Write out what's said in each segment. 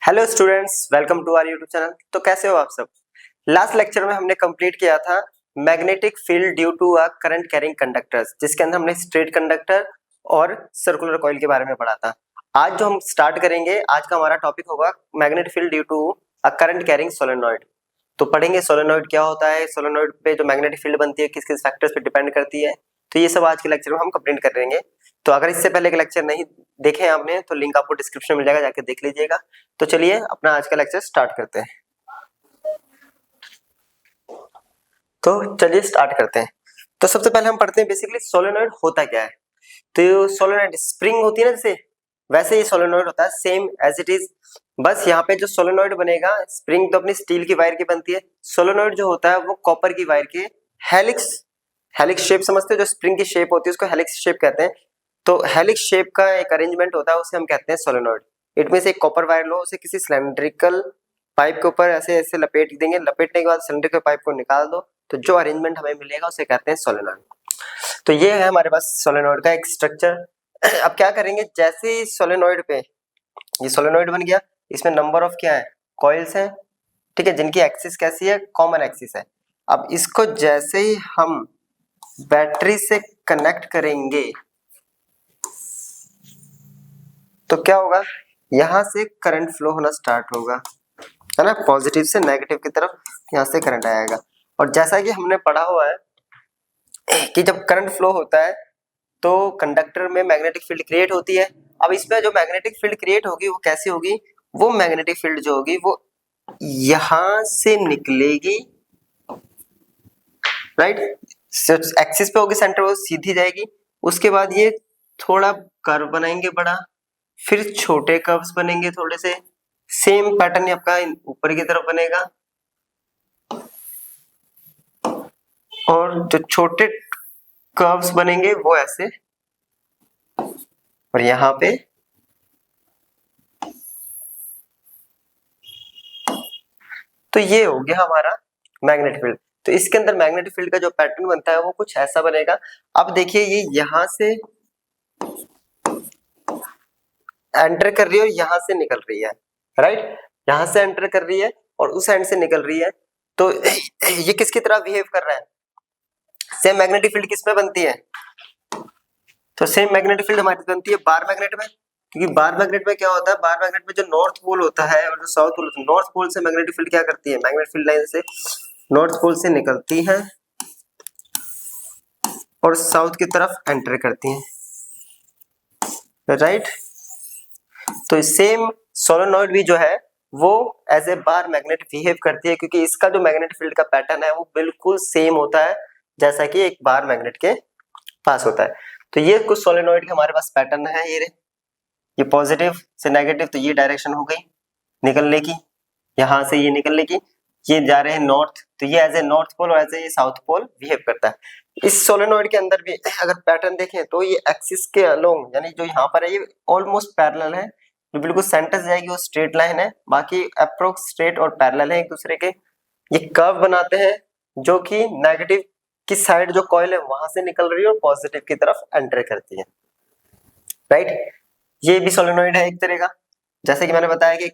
Hello students, welcome to our YouTube channel. तो कैसे हो आप सब। लास्ट लेक्चर में हमने कंप्लीट किया था magnetic field due to a current carrying conductors, जिसके अंदर हमने स्ट्रेट कंडक्टर और सर्कुलर कॉइल के बारे में पढ़ा था। आज जो हम स्टार्ट करेंगे, आज का हमारा टॉपिक होगा magnetic field due to a current carrying solenoid. तो पढ़ेंगे सोलेनॉइड क्या होता है, सोलेनॉइड पे जो मैग्नेटिक फील्ड बनती है किस किस फैक्टर्स पे डिपेंड करती है। तो ये सब आज के लेक्चर में हम कंप्लीट करेंगे। तो अगर इससे पहले के लेक्चर नहीं देखे आपने तो लिंक आपको डिस्क्रिप्शन में मिल जाएगा, जाके देख लीजिएगा। तो चलिए अपना आज का लेक्चर स्टार्ट करते हैं। तो चलिए स्टार्ट करते हैं। तो सबसे पहले हम पढ़ते हैं बेसिकली सोलेनॉइड होता क्या है। तो ये सोलेनॉइड स्प्रिंग होती है ना, जैसे वैसे ही सोलेनॉइड होता है, सेम एज इट इज। बस यहाँ पे जो सोलेनॉइड बनेगा, स्प्रिंग तो अपनी स्टील की वायर की बनती है, सोलेनॉइड जो होता है वो कॉपर की वायर के हेलिक्स हेलिक्स शेप समझते हैं, जो स्प्रिंग की शेप होती है उसको हेलिक्स शेप कहते हैं। तो हेलिक्स शेप का एक अरेंजमेंट होता है, उसे हम कहते हैं सोलेनॉइड। इट मींस एक कॉपर वायर लो, उसे किसी सिलेंड्रिकल पाइप के ऊपर ऐसे ऐसे लपेट देंगे, लपेटने के बाद सिलेंड्रिकल पाइप को निकाल दो, तो जो अरेंजमेंट हमें मिलेगा उसे कहते हैं सोलेनॉइड। तो ये है हमारे पास सोलेनॉइड का एक स्ट्रक्चर। अब क्या करेंगे, जैसे ही सोलेनॉइड पे ये सोलेनॉइड बन गया, इसमें नंबर ऑफ क्या है, कॉइल्स हैं, ठीक है, जिनकी एक्सिस कैसी है, कॉमन एक्सिस है। अब इसको जैसे ही हम बैटरी से कनेक्ट करेंगे तो क्या होगा, यहां से करंट फ्लो होना स्टार्ट होगा, है ना, पॉजिटिव से नेगेटिव की तरफ यहां से करंट आएगा। और जैसा कि हमने पढ़ा हुआ है कि जब करंट फ्लो होता है तो कंडक्टर में मैग्नेटिक फील्ड क्रिएट होती है। अब इसमें जो मैग्नेटिक फील्ड क्रिएट होगी वो कैसी होगी, वो मैग्नेटिक फील्ड जो होगी वो यहां से निकलेगी, राइट, एक्सिस पे होगी सेंटर, वो सीधी जाएगी। उसके बाद ये थोड़ा कर्व बनाएंगे बड़ा, फिर छोटे कर्व्स बनेंगे थोड़े से, सेम पैटर्न आपका ऊपर की तरफ बनेगा, और जो छोटे कर्व्स बनेंगे वो ऐसे, और यहाँ पे तो ये हो गया हमारा मैग्नेटिक फील्ड। तो इसके अंदर मैग्नेटिक फील्ड का जो पैटर्न बनता है वो कुछ ऐसा बनेगा। अब देखिए ये यहां से एंटर कर रही है और यहां से निकल रही है, राइट, यहां से एंटर कर रही है और उस एंड से निकल रही है। तो ये किसकी तरह बिहेव कर रहा है, सेम मैग्नेटिक फील्ड किसमें बनती है, तो सेम मैग्नेटिक फील्ड हमारी बनती है बार मैग्नेट में। क्योंकि बार मैग्नेट में क्या होता है, बार मैग्नेट में जो नॉर्थ पोल होता है और जो साउथ पोल होता है, नॉर्थ पोल से मैग्नेटिक फील्ड क्या करती है, मैग्नेटिक फील्ड लाइन से नॉर्थ पोल से निकलती है और साउथ की तरफ एंटर करती है, राइट। तो सेम सोलेनॉइड भी जो है वो as a bar magnet behave करती है, क्योंकि इसका जो मैग्नेटिक फील्ड का पैटर्न है वो बिल्कुल सेम होता है जैसा कि एक बार मैग्नेट के पास होता है। तो ये कुछ सोलेनॉइड के हमारे पास पैटर्न है, ये पॉजिटिव से नेगेटिव, तो ये डायरेक्शन हो गई निकलने की, यहां से ये निकलने की, ये जा रहे हैं नॉर्थ, तो ये एज ए नॉर्थ पोल और as a south pole behave करता है। इस सोलेनॉइड के अंदर भी अगर पैटर्न देखें तो ये एक्सिस के अलोंग, यानी जो यहाँ पर है ये ऑलमोस्ट पैरेलल है, जो बिल्कुल सेंटर से जाएगी वो स्ट्रेट लाइन है, बाकी अप्रोक्स स्ट्रेट और पैरेलल है एक दूसरे के। ये कर्व बनाते हैं जो कि नेगेटिव की साइड जो कॉइल है वहां से निकल रही है और पॉजिटिव की तरफ एंटर करती है, राइट। ये भी सोलेनॉइड है एक तरह का, जैसे कि मैंने बताया कि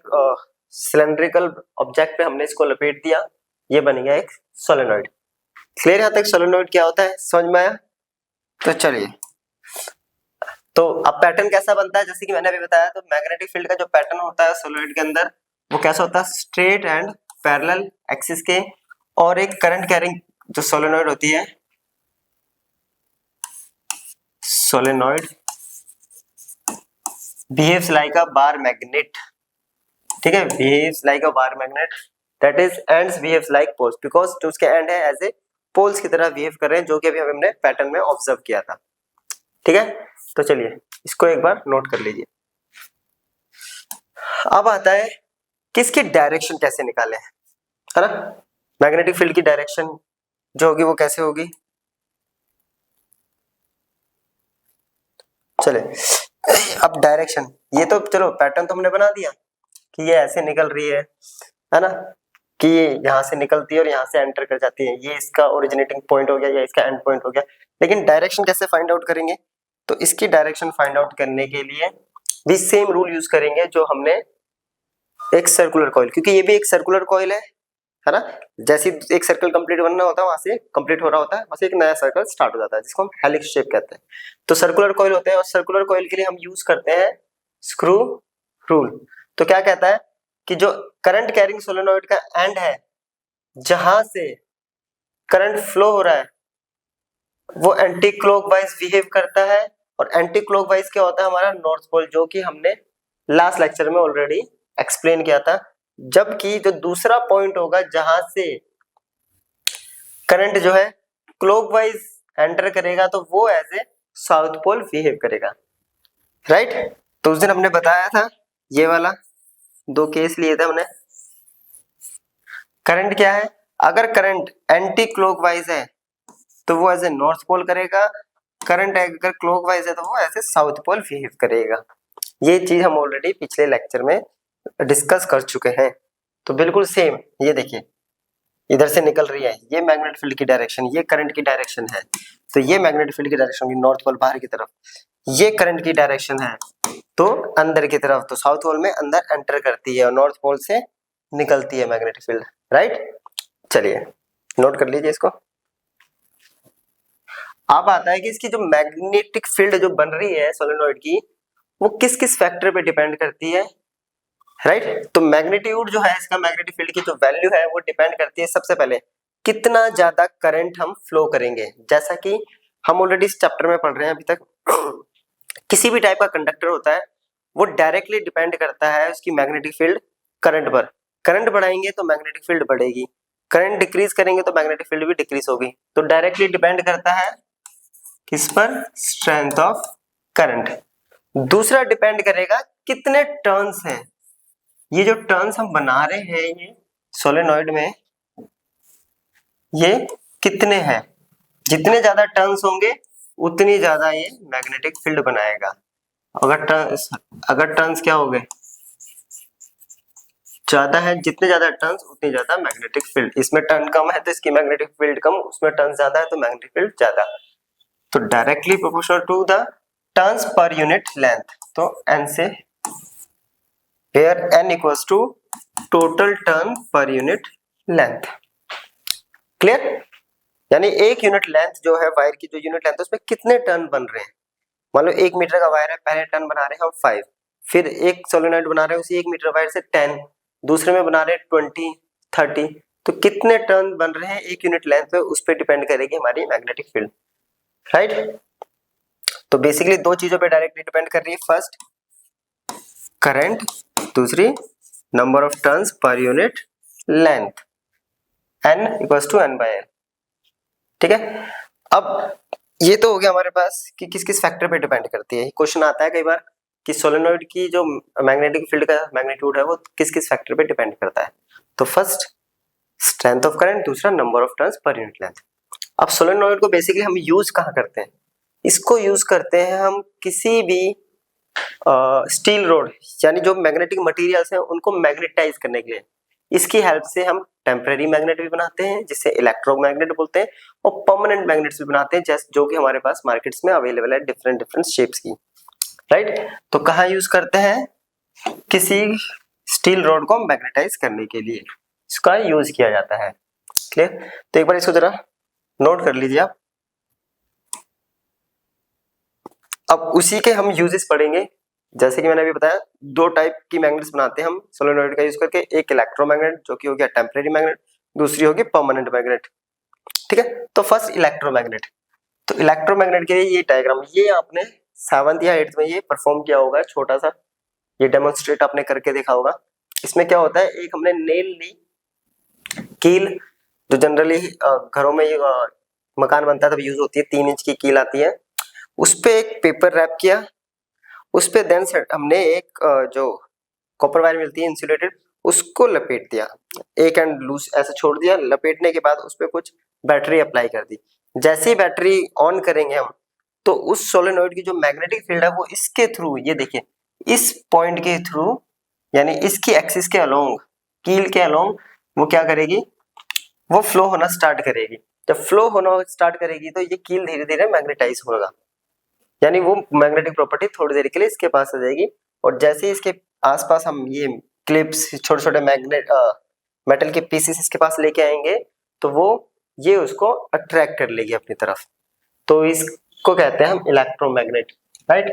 सिलेंड्रिकल ऑब्जेक्ट पे हमने इसको लपेट दिया, ये बन गया एक सोलेनॉइड। क्लियर यहाँ तक सोलेनॉइड क्या होता है, समझ में आया। तो चलिए, तो अब पैटर्न कैसा बनता है, जैसे कि मैंने अभी बताया, तो मैग्नेटिक फील्ड का जो पैटर्न होता है सोलेनॉइड के अंदर वो कैसा होता है, स्ट्रेट एंड पैरेलल एक्सिस के। और एक करंट कैरिंग जो सोलेनॉइड होती है, solenoid behaves like a bar magnet, ठीक है, behaves like a bar magnet, that is ends behaves like poles, because जो उसके एंड है एज ए पोल्स की तरह बिहेव कर रहे हैं, जो कि अभी हमने पैटर्न में ऑब्जर्व किया था, ठीक है। तो चलिए इसको एक बार नोट कर लीजिए। अब आता है कि इसकी डायरेक्शन कैसे निकालें, है ना, मैग्नेटिक फील्ड की डायरेक्शन जो होगी वो कैसे होगी। चले अब डायरेक्शन, ये तो चलो पैटर्न तो हमने बना दिया कि ये ऐसे निकल रही है ना, कि ये यहाँ से निकलती है और यहाँ से एंटर कर जाती है, ये इसका ओरिजिनेटिंग पॉइंट हो गया या इसका एंड पॉइंट हो गया। लेकिन डायरेक्शन कैसे फाइंड आउट करेंगे, तो इसकी डायरेक्शन फाइंड आउट करने के लिए भी सेम रूल यूज करेंगे जो हमने एक सर्कुलर कॉइल, क्योंकि ये भी एक सर्कुलर कॉइल है ना। जैसे एक सर्कल कंप्लीट बनना होता है, वहां से कंप्लीट हो रहा होता है, वहां से एक नया सर्कल स्टार्ट हो जाता है, जिसको हम हेलिक्स शेप कहते हैं। तो सर्कुलर कॉइल होते हैं, और सर्कुलर कॉइल के लिए हम यूज करते हैं स्क्रू रूल। तो क्या कहता है कि जो करंट कैरिंग सोलेनोइड का एंड है, जहां से करंट फ्लो हो रहा है, वो एंटी क्लॉकवाइज बिहेव करता है। और एंटी क्लॉकवाइज क्या होता है, हमारा नॉर्थ पोल, जो कि हमने लास्ट लेक्चर में ऑलरेडी एक्सप्लेन किया था। जबकि जो दूसरा पॉइंट होगा जहां से करंट जो है क्लॉकवाइज एंटर करेगा, तो वो as a south pole behave करेगा, राइट। तो उस दिन हमने बताया था, ये वाला 2 केस लिए थे हमने। करंट क्या है, अगर करंट एंटी क्लॉकवाइज है तो वो एज ए नॉर्थ पोल करेगा, करंट अगर क्लॉकवाइज है तो वो ऐसे साउथ पोल बिहेव करेगा। ये चीज हम ऑलरेडी पिछले लेक्चर में डिस्कस कर चुके हैं। तो बिल्कुल सेम, ये देखिए इधर से निकल रही है, ये मैग्नेटिक फील्ड की डायरेक्शन, ये करंट की डायरेक्शन है। तो ये मैग्नेटिक फील्ड की डायरेक्शन होगी नॉर्थ पोल बाहर की तरफ, ये करंट की डायरेक्शन है तो अंदर की तरफ, तो साउथ पोल में अंदर एंटर करती है और नॉर्थ पोल से निकलती है मैग्नेटिक फील्ड, राइट। चलिए नोट कर लीजिए इसको। अब आता है कि इसकी जो मैग्नेटिक फील्ड जो बन रही है सोलेनोइड की, वो किस किस फैक्टर पे डिपेंड करती है, राइट। तो मैग्नीट्यूड जो है इसका, मैग्नेटिक फील्ड की जो वैल्यू है वो डिपेंड करती है सबसे पहले कितना ज्यादा करंट हम फ्लो करेंगे। जैसा कि हम ऑलरेडी इस चैप्टर में पढ़ रहे हैं अभी तक, किसी भी टाइप का कंडक्टर होता है वो डायरेक्टली डिपेंड करता है उसकी मैग्नेटिक फील्ड करंट पर। करंट बढ़ाएंगे तो मैग्नेटिक फील्ड बढ़ेगी, करंट डिक्रीज करेंगे तो मैग्नेटिक फील्ड भी डिक्रीज होगी। तो डायरेक्टली डिपेंड करता है किस पर, स्ट्रेंथ ऑफ करंट। दूसरा डिपेंड करेगा कितने टर्न्स हैं, ये जो टर्न्स हम बना रहे हैं ये सोलेनोइड में, ये कितने हैं। जितने ज्यादा टर्न्स होंगे उतनी ज्यादा ये मैग्नेटिक फील्ड बनाएगा। अगर टर्न्स क्या हो गए, ज्यादा है, जितने ज्यादा टर्न्स उतनी ज्यादा मैग्नेटिक फील्ड। इसमें टर्न कम है तो इसकी मैग्नेटिक फील्ड कम, उसमें टर्न ज्यादा है तो मैग्नेटिक फील्ड ज्यादा। तो directly proportional to the turns per unit length. तो n से, where n equals to total turn per unit length, clear. यानी एक यूनिट लेंथ जो है वायर की, जो यूनिट लेंथ है उसमें कितने टर्न बन रहे हैं। मान लो 1 मीटर का वायर है, पहले टर्न बना रहे हैं हम 5, फिर एक सोलेनोइड बना रहे हैं उसी 1 मीटर वायर से 10, दूसरे में बना रहे हैं 20, 30, तो कितने टर्न बन रहे हैं एक यूनिट लेंथ पे, उस पर डिपेंड करेगी हमारी मैग्नेटिक फील्ड, राइट। तो बेसिकली 2 चीजों पे डायरेक्टली डिपेंड कर रही है, फर्स्ट करंट, दूसरी number of turns per unit length, n equals to n by l, ठीक है। अब ये तो हो गया हमारे पास कि किस किस फैक्टर पे डिपेंड करती है। क्वेश्चन आता है कई बार कि सोलेनोइड की जो मैग्नेटिक फील्ड का मैग्नीट्यूड है वो किस किस फैक्टर पे डिपेंड करता है। तो फर्स्ट स्ट्रेंथ ऑफ करंट, दूसरा number of turns per unit length. अब सोलेनोइड को बेसिकली हम यूज कहाँ करते हैं, इसको यूज करते हैं हम किसी भी स्टील रोड, यानी जो मैग्नेटिक मटेरियल्स हैं उनको मैग्नेटाइज करने के लिए। इसकी हेल्प से हम टेम्परेरी मैग्नेट भी बनाते हैं जिसे इलेक्ट्रोमैग्नेट बोलते हैं, और परमानेंट मैग्नेट्स भी बनाते हैं जैसे जो कि हमारे पास मार्केट्स में अवेलेबल है डिफरेंट डिफरेंट शेप्स की, राइट। तो कहाँ यूज करते हैं, किसी स्टील रोड को मैग्नेटाइज करने के लिए इसका यूज किया जाता है, क्लियर। तो एक बार इसको जरा नोट कर लीजिए आप। अब उसी के हम यूजेस पढ़ेंगे। जैसे कि मैंने अभी बताया 2 टाइप की मैग्नेट्स बनाते हैं हम सोलेनोइड का यूज करके, एक इलेक्ट्रोमैग्नेट जो कि हो गया टेम्परेरी मैग्नेट, दूसरी होगी परमानेंट मैग्नेट, ठीक है। तो फर्स्ट इलेक्ट्रोमैग्नेट। तो इलेक्ट्रोमैग्नेट के लिए ये डायग्राम, ये आपने 7th या 8th में ये परफॉर्म किया होगा, छोटा सा ये डेमोन्स्ट्रेट आपने करके देखा होगा। इसमें क्या होता है, एक हमने नेल ली, कील जो जनरली घरों में मकान बनता है तब यूज होती है, 3 इंच की कील आती है, उस पे एक पेपर रैप किया, उस पे देन हमने एक जो कॉपर वायर मिलती है इंसुलेटेड, उसको लपेट दिया, एक एंड लूज ऐसे छोड़ दिया। लपेटने के बाद उस पे कुछ बैटरी अप्लाई कर दी। जैसे ही बैटरी ऑन करेंगे हम, तो उस सोलेनोइड की जो मैग्नेटिक फील्ड है वो इसके थ्रू, ये देखिए इस पॉइंट के थ्रू, यानी इसकी एक्सिस के अलोंग, कील के अलोंग, वो क्या करेगी, वो फ्लो होना स्टार्ट करेगी। जब फ्लो होना स्टार्ट करेगी तो ये कील धीरे धीरे मैग्नेटाइज होगा, यानी वो मैग्नेटिक प्रॉपर्टी थोड़ी देर के लिए इसके पास आ जाएगी। और जैसे ही इसके आसपास हम ये क्लिप्स, छोटे छोटे मैग्नेट मेटल के पीसेस इसके पास लेके आएंगे तो वो ये उसको अट्रैक्ट कर लेगी अपनी तरफ, तो इसको कहते हैं हम इलेक्ट्रोमैग्नेट, राइट।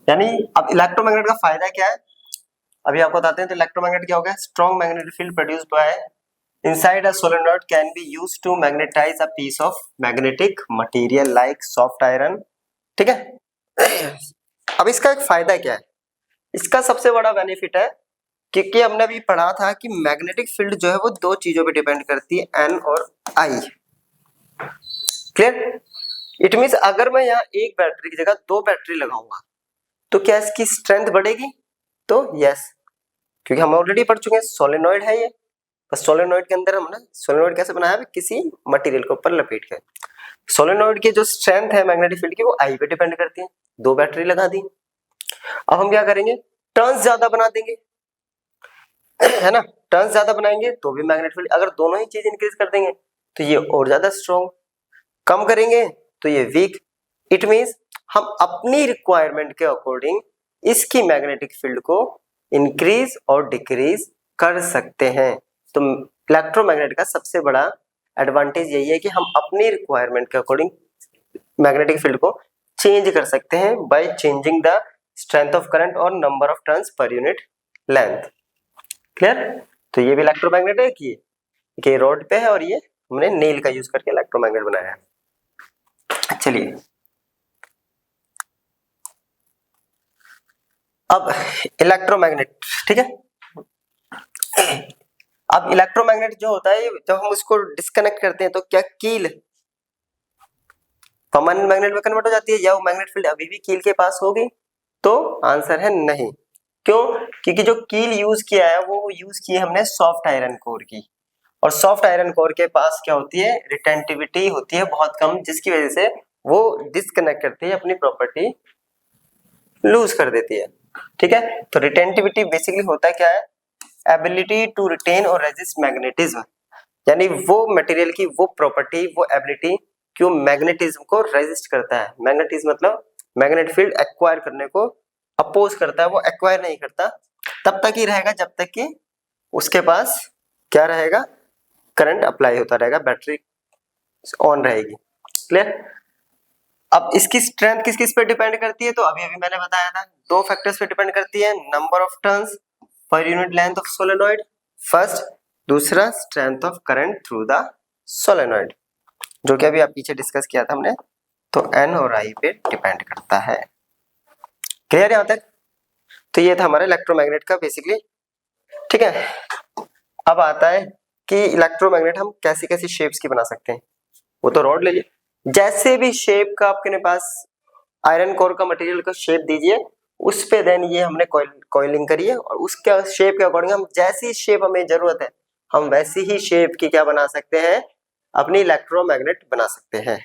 यानी अब इलेक्ट्रोमैग्नेट का फायदा क्या है अभी आपको बताते हैं। तो इलेक्ट्रोमैग्नेट क्या हो गया, strong magnetic field produced by inside a solenoid can be used to magnetize a piece of magnetic material like soft iron, ठीक है। अब इसका एक फायदा क्या है, इसका सबसे बड़ा बेनिफिट है क्योंकि हमने अभी पढ़ा था कि मैग्नेटिक फील्ड जो है वो दो चीजों पे डिपेंड करती है, एन और आई, क्लियर। इट मींस अगर मैं यहाँ एक बैटरी की जगह दो बैटरी लगाऊंगा तो क्या इसकी स्ट्रेंथ बढ़ेगी, तो यस, क्योंकि हम ऑलरेडी पढ़ चुके हैं सोलेनॉइड है ये, बस सोलेनॉइड के अंदर हमने सोलेनॉइड कैसे बनाया है, किसी मटेरियल के ऊपर लपेट के। सोलेनॉइड की जो स्ट्रेंथ है मैग्नेटिक फील्ड की वो आई पे डिपेंड करती है, दो बैटरी लगा दी। अब हम क्या करेंगे, टर्न्स ज्यादा बना देंगे, है ना, टर्न्स ज्यादा बनाएंगे तो भी मैग्नेटिक फील्ड, अगर दोनों ही चीज इंक्रीज कर देंगे तो ये और ज्यादा स्ट्रॉन्ग, कम करेंगे तो ये वीक। इट मींस हम अपनी रिक्वायरमेंट के अकॉर्डिंग इसकी मैग्नेटिक फील्ड को इंक्रीज और डिक्रीज कर सकते हैं। तो इलेक्ट्रोमैग्नेट का सबसे बड़ा एडवांटेज यही है कि हम अपनी रिक्वायरमेंट के अकॉर्डिंग मैग्नेटिक फील्ड को चेंज कर सकते हैं by changing the strength of current और number of turns per unit length, clear. तो ये भी इलेक्ट्रोमैग्नेट है कि ये रोड पे है और ये हमने नेल का यूज करके इलेक्ट्रोमैग्नेट बनाया है। चलिए अब इलेक्ट्रोमैग्नेट, ठीक है। अब इलेक्ट्रोमैग्नेट जो होता है जब हम उसको डिस्कनेक्ट करते हैं तो क्या कील परमानेंट मैग्नेट में कन्वर्ट हो जाती है या वो मैग्नेट फील्ड अभी भी कील के पास होगी, तो आंसर है नहीं। क्यों, क्योंकि जो कील यूज किया है वो यूज की है हमने सॉफ्ट आयरन कोर की, और सॉफ्ट आयरन कोर के पास क्या होती है, रिटेंटिविटी होती है बहुत कम, जिसकी वजह से वो डिस्कनेक्ट करती है, अपनी प्रॉपर्टी लूज कर देती है, ठीक है। तो रिटेंटिविटी बेसिकली होता है क्या है, एबिलिटी टू रिटेन और रेजिस्ट मैग्नेटिज्म, यानी वो मटेरियल की वो प्रॉपर्टी, वो एबिलिटी कि वो मैग्नेटिज्म को रेजिस्ट करता है। मैग्नेटिज्म मतलब मैग्नेट फील्ड एक्वायर करने को अपोज करता है, वो एक्वायर नहीं करता, तब तक ही रहेगा जब तक कि उसके पास क्या रहेगा, करंट अप्लाई होता रहेगा, बैटरी ऑन रहेगी, क्लियर। अब इसकी स्ट्रेंथ किस किस पे डिपेंड करती है, तो अभी अभी मैंने बताया था दो फैक्टर्स पे डिपेंड करती है, number of turns per unit length of solenoid first, दूसरा strength of current through the solenoid, जो कि अभी आप पीछे डिस्कस किया था हमने, तो एन और आई पे डिपेंड करता है, क्लियर यहां तक। तो ये था हमारा इलेक्ट्रोमैग्नेट का बेसिकली, ठीक है। अब आता है कि इलेक्ट्रोमैग्नेट हम कैसी कैसी शेप्स की बना सकते हैं, वो तो रॉड लीजिए, जैसे भी शेप का आपके पास आयरन कोर का मटेरियल का शेप दीजिए, उस पे देन ये हमने कॉइलिंग करी है, और उसके शेप के अकॉर्डिंग हम जैसी शेप हमें जरूरत है हम वैसी ही शेप की क्या बना सकते हैं, अपनी इलेक्ट्रोमैग्नेट बना सकते हैं,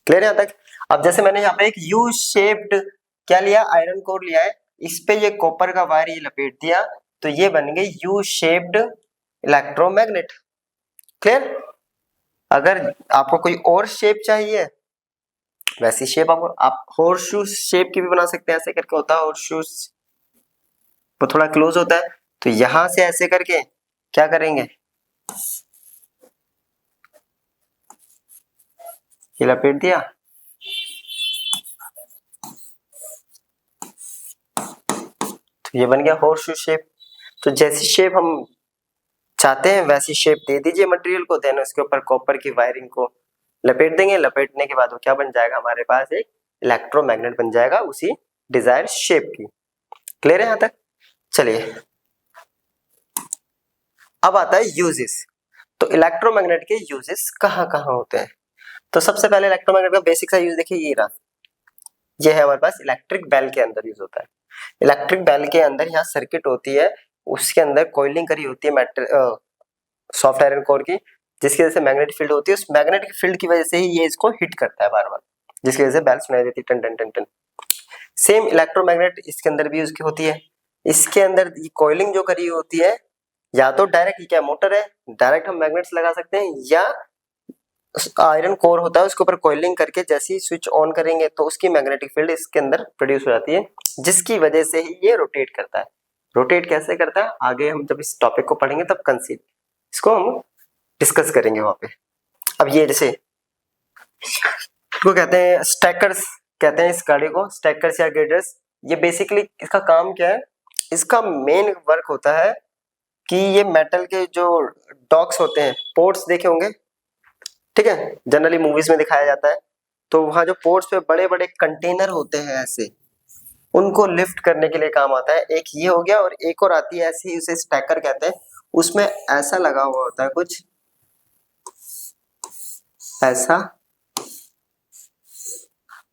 क्लियर यहां तक। अब जैसे मैंने यहाँ पे एक यू शेप्ड क्या लिया, आयरन कोर लिया है, इस पे ये कॉपर का वायर ये लपेट दिया, तो ये बन गई यू शेप्ड इलेक्ट्रोमैग्नेट, क्लियर। अगर आपको कोई और शेप चाहिए वैसी शेप आप हॉर्सशू शेप की भी बना सकते हैं, ऐसे करके होता है हॉर्सशू, वो थोड़ा क्लोज होता है, तो यहां से ऐसे करके क्या करेंगे, ये लपेट दिया, तो ये बन गया हॉर्सशू शेप। तो जैसी शेप हम चाहते हैं वैसी शेप दे दीजिए मटेरियल को, देन उसके ऊपर कॉपर की वायरिंग को लपेट देंगे, लपेटने के बाद वो क्या बन जाएगा, हमारे पास एक इलेक्ट्रोमैग्नेट बन जाएगा उसी डिजायर शेप की, क्लियर है यहां तक। चलिए अब आता है यूजेस, तो इलेक्ट्रोमैग्नेट के यूजेस कहाँ कहाँ होते हैं। तो सबसे पहले इलेक्ट्रोमैग्नेट का बेसिक सा यूज देखिए, ये रहा, ये है हमारे पास इलेक्ट्रिक बेल के अंदर यूज होता है। इलेक्ट्रिक बेल के अंदर यहाँ सर्किट होती है, उसके अंदर कॉइलिंग करी होती है सॉफ्ट आयरन कोर की, जिसकी वजह से मैग्नेटिक फील्ड होती है, उस मैग्नेटिक फील्ड की वजह से ही ये इसको हिट करता है बार बार, जिसकी वजह से बेल सुनाई देती है टन टन टन टन। सेम इलेक्ट्रोमैग्नेट इसके अंदर भी यूज होती है, इसके अंदर कॉइलिंग जो करी होती है, या तो डायरेक्ट क्या मोटर है डायरेक्ट हम मैग्नेट्स लगा सकते हैं, या आयरन कोर होता है उसके ऊपर कॉइलिंग करके जैसे ही स्विच ऑन करेंगे तो उसकी मैग्नेटिक फील्ड इसके अंदर प्रोड्यूस हो जाती है, जिसकी वजह से ही ये रोटेट करता है। रोटेट कैसे करता है आगे हम जब इस टॉपिक को पढ़ेंगे तब कंसीव इसको हम डिस्कस करेंगे वहां पे। अब ये जैसे इसको कहते हैं स्टैकर्स, कहते हैं इस गाड़ी को स्टैकर्स या ग्रेडर्स। ये बेसिकली इसका काम क्या है, इसका मेन वर्क होता है कि ये मेटल के जो डॉक्स होते हैं, पोर्ट्स देखे होंगे, ठीक है, जनरली मूवीज में दिखाया जाता है, तो वहां जो पोर्ट्स पे बड़े बड़े कंटेनर होते हैं ऐसे, उनको लिफ्ट करने के लिए काम आता है। एक ये हो गया और एक और आती है ऐसी, उसे स्टैकर कहते हैं। उसमें ऐसा लगा हुआ होता है कुछ ऐसा,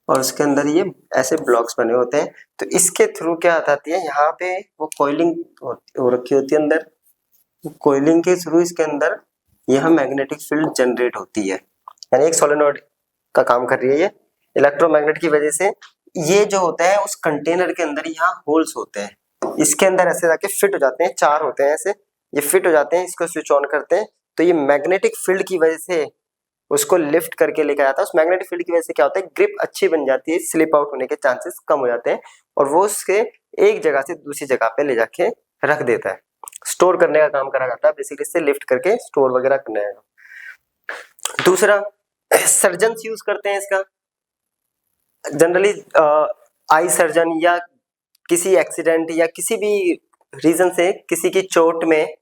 और उसके अंदर ये ऐसे ब्लॉक्स बने होते हैं। तो इसके थ्रू क्या आती है, यहाँ पे वो कॉइलिंग हो रखी होती है अंदर, कॉइलिंग के थ्रू इसके अंदर यह मैग्नेटिक फील्ड जनरेट होती है, यानी एक सोलेनोइड का काम कर रही है ये। इलेक्ट्रोमैग्नेट की वजह से ये जो होता है उस कंटेनर के अंदर यहाँ होल्स होते हैं, इसके अंदर ऐसे जाके फिट हो जाते हैं, 4 होते हैं ऐसे, ये फिट हो जाते हैं, इसको स्विच ऑन करते हैं तो ये मैग्नेटिक फील्ड की वजह से उसको लिफ्ट करके लेकर आता है। उस मैग्नेटिक फील्ड की वजह से क्या होता है, ग्रिप अच्छी बन जाती है, स्लिप आउट होने के चांसेस कम हो जाते हैं, और वो उसके एक जगह से दूसरी जगह पे ले जाके रख देता है, स्टोर करने का काम करा जाता है बेसिकली, इससे लिफ्ट करके स्टोर वगैरह करने का। दूसरा सर्जन्स यूज करते हैं इसका, जनरली आई सर्जन या किसी एक्सीडेंट या किसी भी रीजन से किसी की चोट में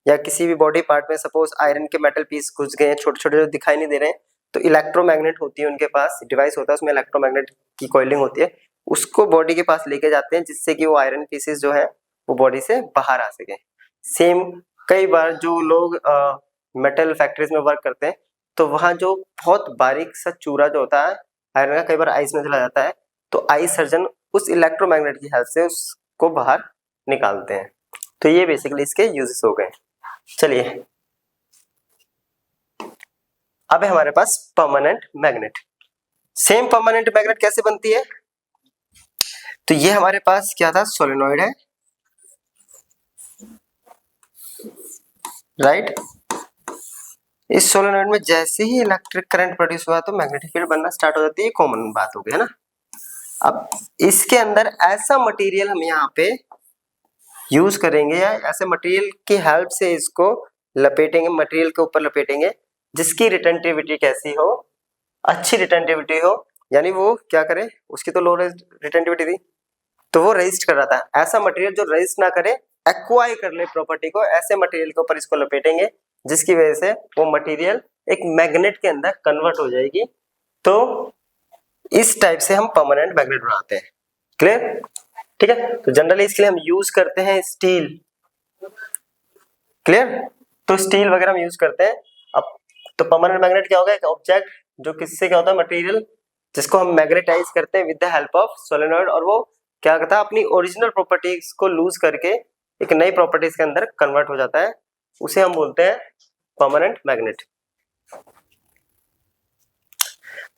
या किसी भी बॉडी पार्ट में सपोज आयरन के मेटल पीस घुस गए हैं छोटे छोटे जो दिखाई नहीं दे रहे हैं, तो इलेक्ट्रोमैग्नेट होती है उनके पास, डिवाइस होता है उसमें इलेक्ट्रोमैग्नेट की कॉइलिंग होती है, उसको बॉडी के पास लेके जाते हैं जिससे कि वो आयरन पीसेस जो है वो बॉडी से बाहर आ सके। सेम कई बार जो लोग मेटल फैक्ट्रीज में वर्क करते हैं तो वहाँ जो बहुत बारीक सा चूरा जो होता है आयरन का, कई बार आइस में चला जाता है, तो आई सर्जन उस इलेक्ट्रोमैग्नेट की हेल्प से उसको बाहर निकालते हैं। तो ये बेसिकली इसके यूजेस हो गए। चलिए अब है हमारे पास permanent magnet. Same permanent magnet कैसे बनती है, तो ये हमारे पास क्या था, सोलेनोइड है, राइट। इस सोलेनोइड में जैसे ही इलेक्ट्रिक करंट प्रोड्यूस हुआ तो मैग्नेटिक फील्ड बनना स्टार्ट हो जाती है, कॉमन बात हो गई है ना। अब इसके अंदर ऐसा मटेरियल हम यहाँ पे यूज करेंगे या ऐसे मटेरियल की हेल्प से इसको लपेटेंगे, मटेरियल के ऊपर लपेटेंगे जिसकी रिटेंटिविटी कैसी हो, अच्छी रिटेंटिविटी हो, यानी वो क्या करे, उसकी तो लो रिटेंटिविटी थी तो वो रेजिस्ट कर रहा था, ऐसा मटेरियल जो रेजिस्ट ना करे, एक्वायर कर ले प्रॉपर्टी को, ऐसे मटेरियल के ऊपर इसको लपेटेंगे जिसकी वजह से वो मटेरियल एक मैग्नेट के अंदर कन्वर्ट हो जाएगी। तो इस टाइप से हम परमानेंट मैग्नेट बनाते हैं, क्लियर, ठीक है। तो जनरली इसके लिए हम यूज करते हैं स्टील, क्लियर, तो स्टील वगैरह हम यूज करते हैं। अब तो परमानेंट मैग्नेट क्या होगा, एक ऑब्जेक्ट जो किससे क्या होता है, मटेरियल जिसको हम मैग्नेटाइज करते हैं with the help of solenoid, और वो क्या करता है अपनी ओरिजिनल प्रॉपर्टीज को लूज करके एक नई प्रॉपर्टीज के अंदर कन्वर्ट हो जाता है, उसे हम बोलते हैं परमानेंट मैग्नेट।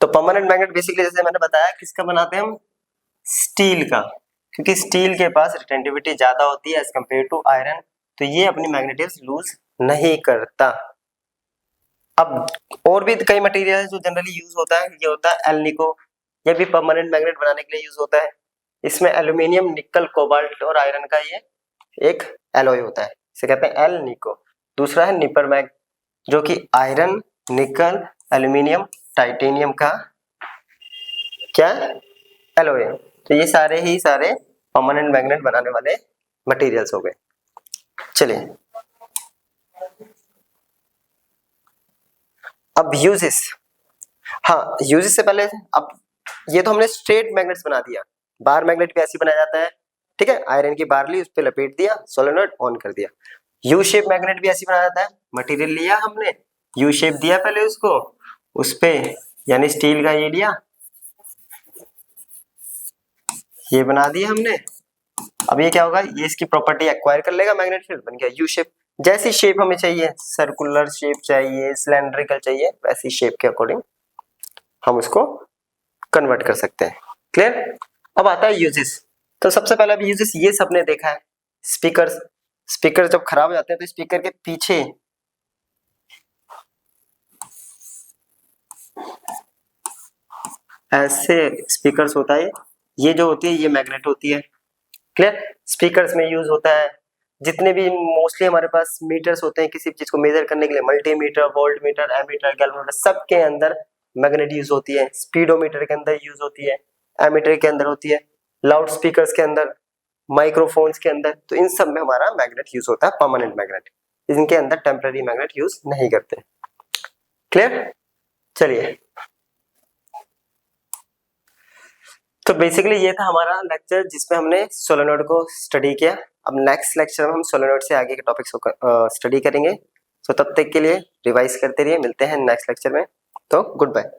तो परमानेंट मैग्नेट बेसिकली जैसे मैंने बताया किसका बनाते हैं हम, स्टील का, क्योंकि स्टील के पास रिटेंटिविटी ज्यादा होती है एज कम्पेयर टू आयरन, तो ये अपनी मैग्नेटिज्म लूज नहीं करता। अब और भी कई मटेरियल है जो जनरली यूज होता है, ये होता है एल्निको, ये भी परमानेंट मैग्नेट बनाने के लिए यूज होता है। इसमें एल्यूमिनियम, निकल, कोबाल्ट और आयरन का ये एक एलॉय होता है, इसे कहते हैं एल निको। दूसरा है निपर मैग जो कि आयरन, निकल, एल्यूमिनियम, टाइटेनियम का क्या एलॉय है। तो ये सारे ही सारे परमानेंट मैग्नेट बनाने वाले मटेरियल्स हो गए। चलिए अब यूजेस, हाँ यूजेस से पहले अब ये तो हमने स्ट्रेट मैग्नेट्स बना दिया, बार मैग्नेट भी ऐसे बनाया जाता है, ठीक है, आयरन की बार ली उस पर लपेट दिया, सोलेनोइड ऑन कर दिया। यू शेप मैग्नेट भी ऐसे बनाया जाता है, मटेरियल लिया हमने, यू शेप दिया पहले उसको, उस पे यानी स्टील का ये लिया, ये बना दिया हमने। अब ये क्या होगा, ये इसकी प्रॉपर्टी एक्वायर कर लेगा, मैग्नेट फील्ड बन गया यू शेप। जैसी शेप हमें चाहिए, सर्कुलर शेप चाहिए, सिलेंड्रिकल चाहिए, वैसी शेप के अकॉर्डिंग हम उसको कन्वर्ट कर सकते हैं, क्लियर। अब आता है यूजेस, तो सबसे पहला भी यूजेस ये सबने देखा है, स्पीकर, स्पीकर जब खराब हो जाते हैं तो स्पीकर के पीछे ऐसे स्पीकर्स होता है, ये जो होती है ये मैग्नेट होती है, क्लियर। स्पीकर्स में यूज होता है, जितने भी मोस्टली हमारे पास मीटर्स होते हैं किसी चीज को मेजर करने के लिए, multimeter, volt meter, ammeter, galvanometer, सबके अंदर मैग्नेट यूज होती है। स्पीडोमीटर के अंदर यूज होती है, एमीटर के अंदर होती है, लाउड स्पीकर्स के अंदर, माइक्रोफोन्स के अंदर, तो इन सब में हमारा मैग्नेट यूज होता है, परमानेंट मैग्नेट। इनके अंदर टेम्पररी मैग्नेट यूज नहीं करते। क्लियर। चलिए, तो बेसिकली ये था हमारा लेक्चर जिसमें हमने सोलेनॉइड को स्टडी किया। अब नेक्स्ट लेक्चर में हम सोलेनॉइड से आगे के टॉपिक्स को स्टडी करेंगे। तो तब तक के लिए रिवाइज करते रहिए, मिलते हैं नेक्स्ट लेक्चर में। तो गुड बाय।